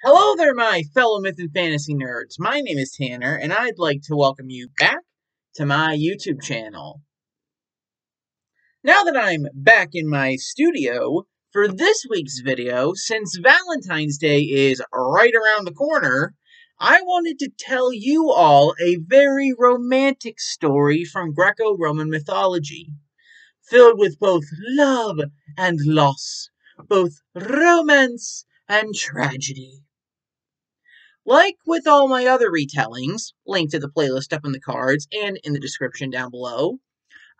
Hello there, my fellow myth and fantasy nerds. My name is Tanner, and I'd like to welcome you back to my YouTube channel. Now that I'm back in my studio, for this week's video, since Valentine's Day is right around the corner, I wanted to tell you all a very romantic story from Greco-Roman mythology, filled with both love and loss, both romance and tragedy. Like with all my other retellings, linked to the playlist up in the cards and in the description down below,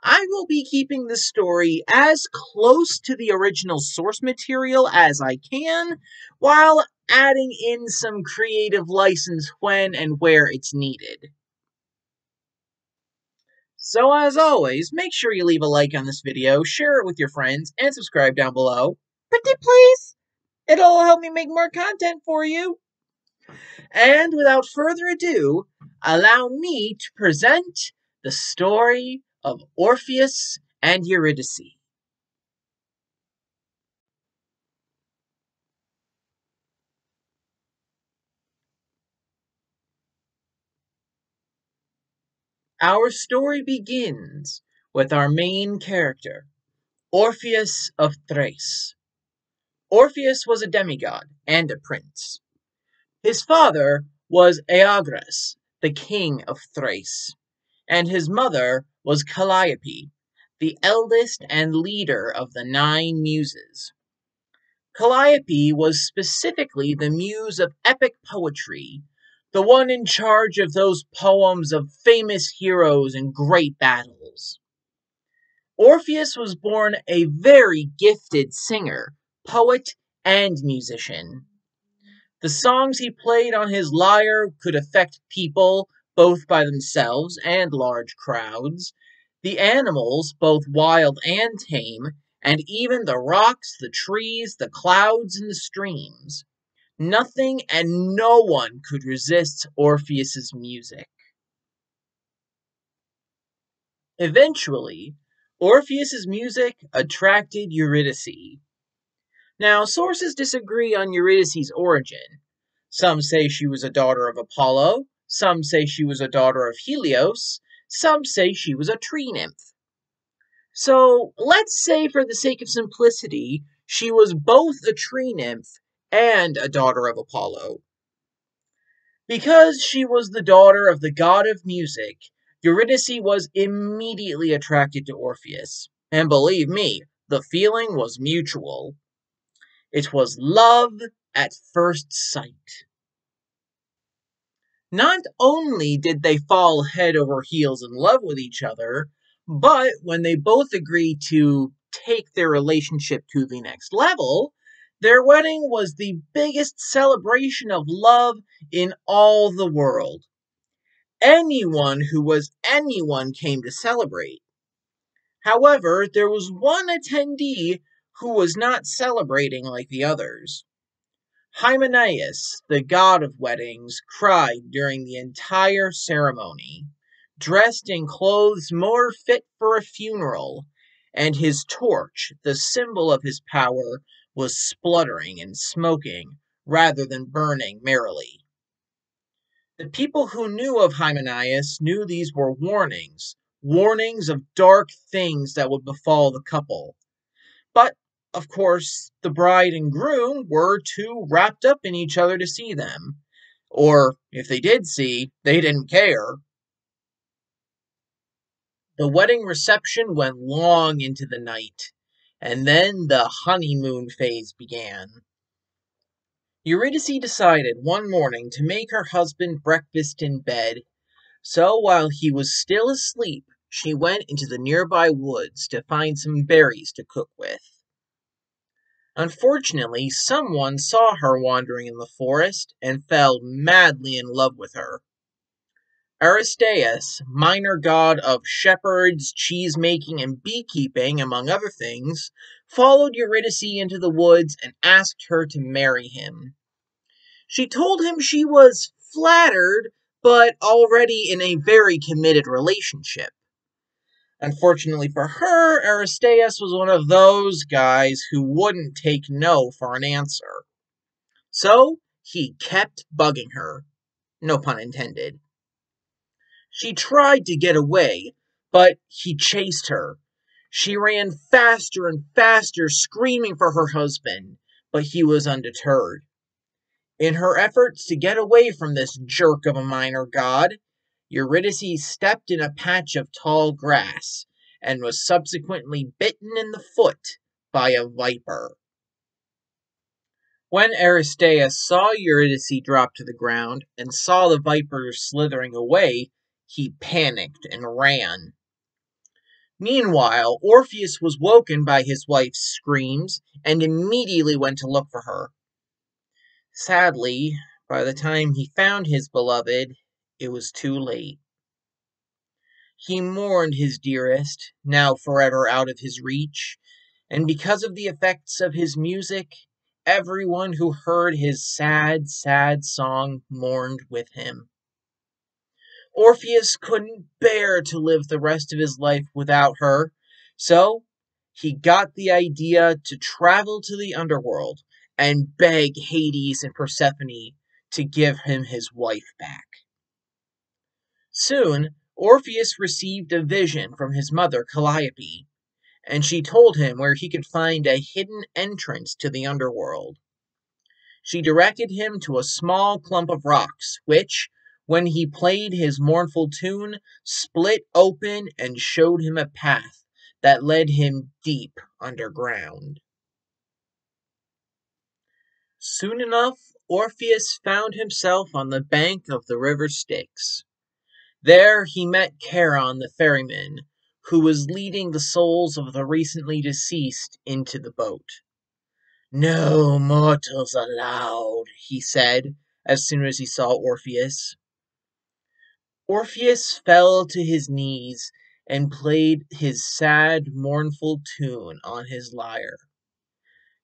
I will be keeping this story as close to the original source material as I can, while adding in some creative license when and where it's needed. So as always, make sure you leave a like on this video, share it with your friends, and subscribe down below. Pretty please! It'll help me make more content for you. And without further ado, allow me to present the story of Orpheus and Eurydice. Our story begins with our main character, Orpheus of Thrace. Orpheus was a demigod and a prince. His father was Aeagras, the king of Thrace, and his mother was Calliope, the eldest and leader of the 9 muses. Calliope was specifically the muse of epic poetry, the one in charge of those poems of famous heroes and great battles. Orpheus was born a very gifted singer, poet, and musician. The songs he played on his lyre could affect people both by themselves and large crowds, the animals, both wild and tame, and even the rocks, the trees, the clouds, and the streams. Nothing and no one could resist Orpheus's music. Eventually, Orpheus's music attracted Eurydice. Now, sources disagree on Eurydice's origin. Some say she was a daughter of Apollo, some say she was a daughter of Helios, some say she was a tree nymph. So, let's say for the sake of simplicity, she was both a tree nymph and a daughter of Apollo. Because she was the daughter of the god of music, Eurydice was immediately attracted to Orpheus. And believe me, the feeling was mutual. It was love at first sight. Not only did they fall head over heels in love with each other, but when they both agreed to take their relationship to the next level, their wedding was the biggest celebration of love in all the world. Anyone who was anyone came to celebrate. However, there was one attendee who was not celebrating like the others. Hymenaeus, the god of weddings, cried during the entire ceremony, dressed in clothes more fit for a funeral, and his torch, the symbol of his power, was spluttering and smoking rather than burning merrily. The people who knew of Hymenaeus knew these were warnings, warnings of dark things that would befall the couple. But, of course, the bride and groom were too wrapped up in each other to see them. Or, if they did see, they didn't care. The wedding reception went long into the night, and then the honeymoon phase began. Eurydice decided one morning to make her husband breakfast in bed, so while he was still asleep, she went into the nearby woods to find some berries to cook with. Unfortunately, someone saw her wandering in the forest and fell madly in love with her. Aristaeus, minor god of shepherds, cheese-making, and beekeeping, among other things, followed Eurydice into the woods and asked her to marry him. She told him she was flattered, but already in a very committed relationship. Unfortunately for her, Aristaeus was one of those guys who wouldn't take no for an answer. So, he kept bugging her. No pun intended. She tried to get away, but he chased her. She ran faster and faster, screaming for her husband, but he was undeterred. In her efforts to get away from this jerk of a minor god, Eurydice stepped in a patch of tall grass and was subsequently bitten in the foot by a viper. When Aristeus saw Eurydice drop to the ground and saw the viper slithering away, he panicked and ran. Meanwhile, Orpheus was woken by his wife's screams and immediately went to look for her. Sadly, by the time he found his beloved, it was too late. He mourned his dearest, now forever out of his reach, and because of the effects of his music, everyone who heard his sad, sad song mourned with him. Orpheus couldn't bear to live the rest of his life without her, so he got the idea to travel to the underworld and beg Hades and Persephone to give him his wife back. Soon, Orpheus received a vision from his mother Calliope, and she told him where he could find a hidden entrance to the underworld. She directed him to a small clump of rocks, which, when he played his mournful tune, split open and showed him a path that led him deep underground. Soon enough, Orpheus found himself on the bank of the river Styx. There he met Charon the ferryman, who was leading the souls of the recently deceased into the boat. "No mortals allowed," he said, as soon as he saw Orpheus. Orpheus fell to his knees and played his sad, mournful tune on his lyre.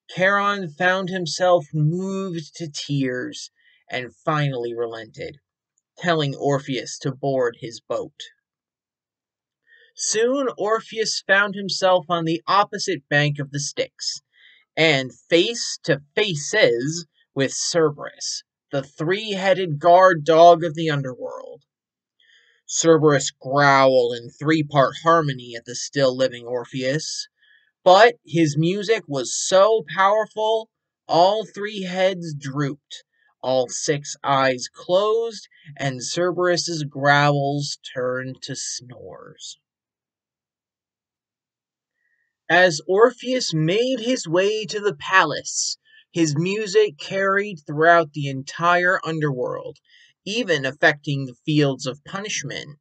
Charon found himself moved to tears and finally relented, telling Orpheus to board his boat. Soon Orpheus found himself on the opposite bank of the Styx, and face to faces with Cerberus, the three-headed guard dog of the underworld. Cerberus growled in three-part harmony at the still living Orpheus, but his music was so powerful, all three heads drooped, all six eyes closed, and Cerberus's growls turned to snores. As Orpheus made his way to the palace, his music carried throughout the entire underworld, even affecting the fields of punishment.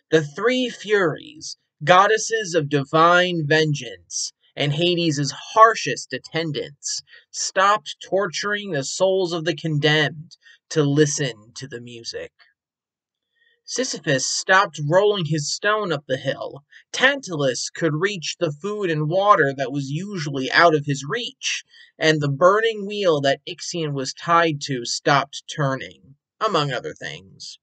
The three Furies, goddesses of divine vengeance, and Hades' harshest attendants, stopped torturing the souls of the condemned to listen to the music. Sisyphus stopped rolling his stone up the hill. Tantalus could reach the food and water that was usually out of his reach, and the burning wheel that Ixion was tied to stopped turning, among other things.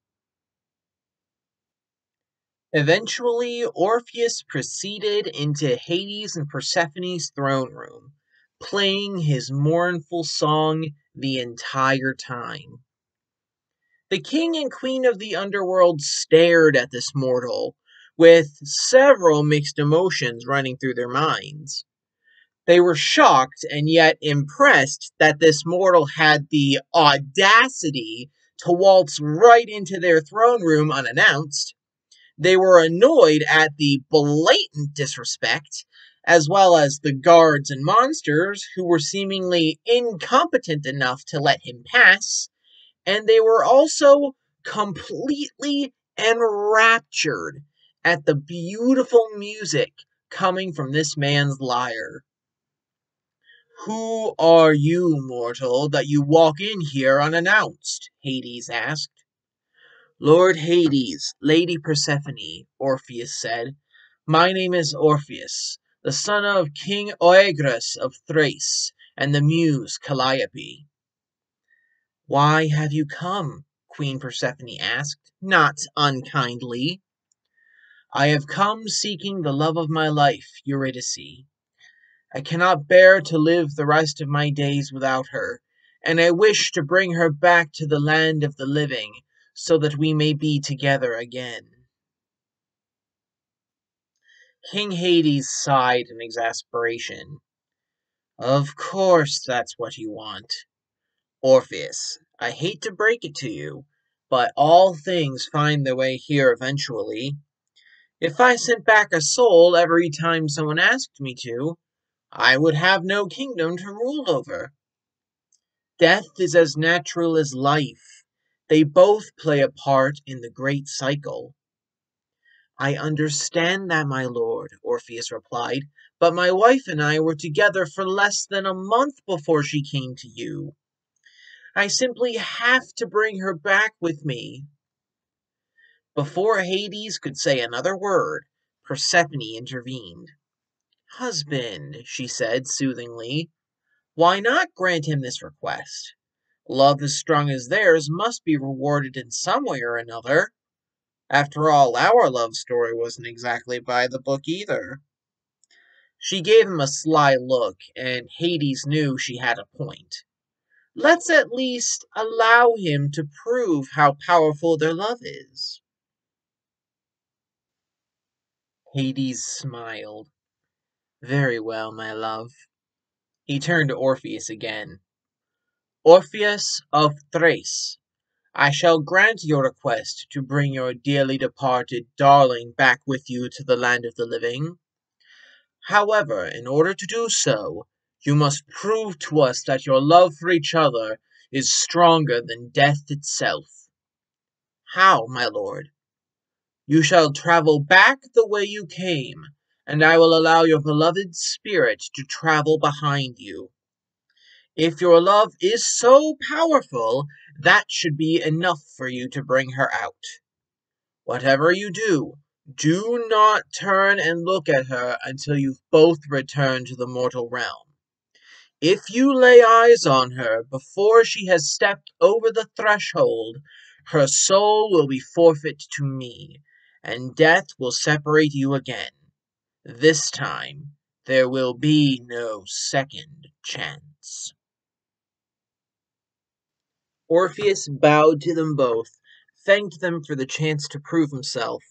Eventually, Orpheus proceeded into Hades and Persephone's throne room, playing his mournful song the entire time. The king and queen of the underworld stared at this mortal, with several mixed emotions running through their minds. They were shocked and yet impressed that this mortal had the audacity to waltz right into their throne room unannounced. They were annoyed at the blatant disrespect, as well as the guards and monsters who were seemingly incompetent enough to let him pass, and they were also completely enraptured at the beautiful music coming from this man's lyre. "Who are you, mortal, that you walk in here unannounced?" Hades asked. "Lord Hades, Lady Persephone," Orpheus said, "my name is Orpheus, the son of King Oeagrus of Thrace and the muse Calliope." "Why have you come?" Queen Persephone asked, not unkindly. "I have come seeking the love of my life, Eurydice. I cannot bear to live the rest of my days without her, and I wish to bring her back to the land of the living, so that we may be together again." King Hades sighed in exasperation. "Of course that's what you want. Orpheus, I hate to break it to you, but all things find their way here eventually. If I sent back a soul every time someone asked me to, I would have no kingdom to rule over. Death is as natural as life. They both play a part in the great cycle." "I understand that, my lord," Orpheus replied, "but my wife and I were together for less than a month before she came to you. I simply have to bring her back with me." Before Hades could say another word, Persephone intervened. "Husband," she said soothingly, "why not grant him this request? Love as strong as theirs must be rewarded in some way or another. After all, our love story wasn't exactly by the book either." She gave him a sly look, and Hades knew she had a point. Let's at least allow him to prove how powerful their love is. Hades smiled. "Very well, my love." He turned to Orpheus again. "Orpheus of Thrace, I shall grant your request to bring your dearly departed darling back with you to the land of the living. However, in order to do so, you must prove to us that your love for each other is stronger than death itself." "How, my lord?" "You shall travel back the way you came, and I will allow your beloved spirit to travel behind you. If your love is so powerful, that should be enough for you to bring her out. Whatever you do not turn and look at her until you've both returned to the mortal realm. If you lay eyes on her before she has stepped over the threshold, her soul will be forfeit to me, and death will separate you again. This time, there will be no second chance." Orpheus bowed to them both, thanked them for the chance to prove himself,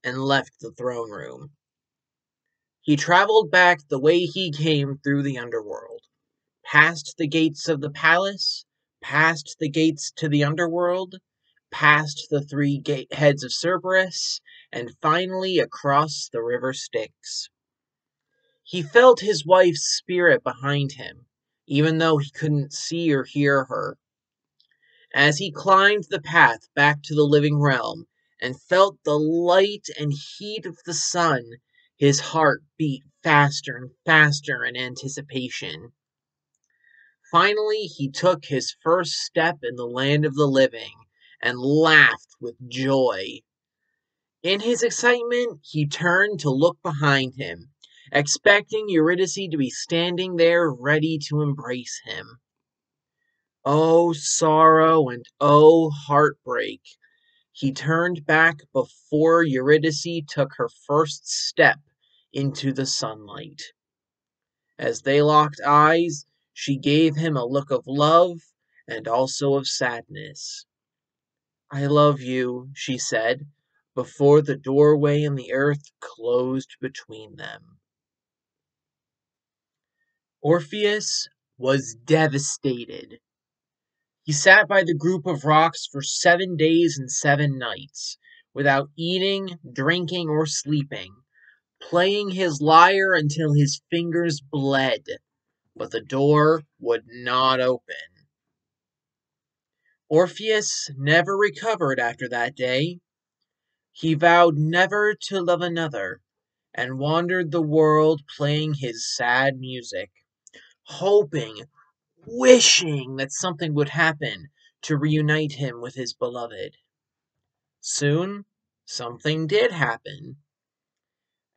and left the throne room. He traveled back the way he came through the underworld, past the gates of the palace, past the gates to the underworld, past the three heads of Cerberus, and finally across the river Styx. He felt his wife's spirit behind him, even though he couldn't see or hear her. As he climbed the path back to the living realm and felt the light and heat of the sun, his heart beat faster and faster in anticipation. Finally, he took his first step in the land of the living and laughed with joy. In his excitement, he turned to look behind him, expecting Eurydice to be standing there ready to embrace him. Oh, sorrow and oh, heartbreak. He turned back before Eurydice took her first step into the sunlight. As they locked eyes, she gave him a look of love and also of sadness. "I love you," she said, before the doorway and the earth closed between them. Orpheus was devastated. He sat by the group of rocks for 7 days and 7 nights, without eating, drinking, or sleeping, playing his lyre until his fingers bled, but the door would not open. Orpheus never recovered after that day. He vowed never to love another, and wandered the world playing his sad music, hoping, wishing that something would happen to reunite him with his beloved. Soon, something did happen.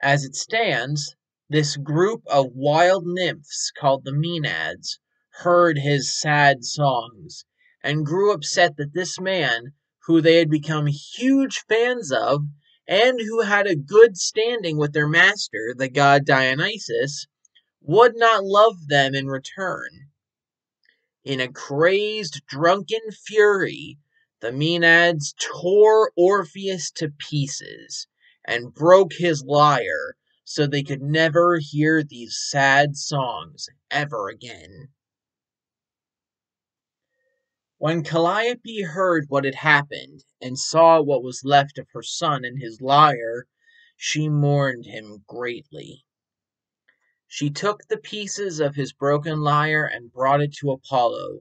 As it stands, this group of wild nymphs called the Maenads heard his sad songs and grew upset that this man, who they had become huge fans of, and who had a good standing with their master, the god Dionysus, would not love them in return. In a crazed, drunken fury, the Maenads tore Orpheus to pieces and broke his lyre so they could never hear these sad songs ever again. When Calliope heard what had happened and saw what was left of her son and his lyre, she mourned him greatly. She took the pieces of his broken lyre and brought it to Apollo,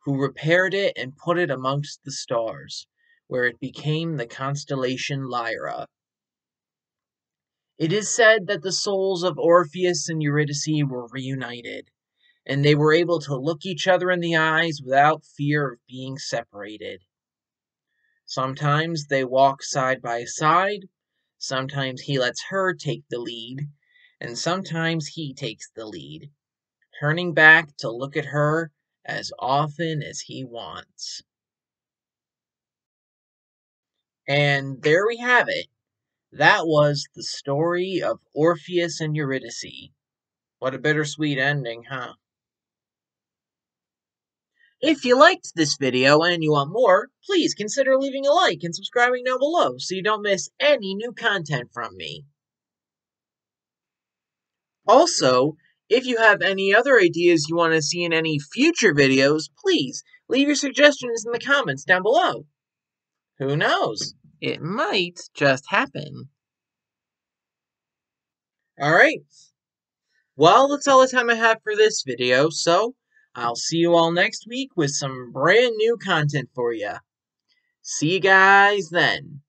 who repaired it and put it amongst the stars, where it became the constellation Lyra. It is said that the souls of Orpheus and Eurydice were reunited, and they were able to look each other in the eyes without fear of being separated. Sometimes they walk side by side, sometimes he lets her take the lead, and sometimes he takes the lead, turning back to look at her as often as he wants. And there we have it. That was the story of Orpheus and Eurydice. What a bittersweet ending, huh? If you liked this video and you want more, please consider leaving a like and subscribing down below so you don't miss any new content from me. Also, if you have any other ideas you want to see in any future videos, please leave your suggestions in the comments down below. Who knows? It might just happen. Alright, well, that's all the time I have for this video, so I'll see you all next week with some brand new content for you. See you guys then.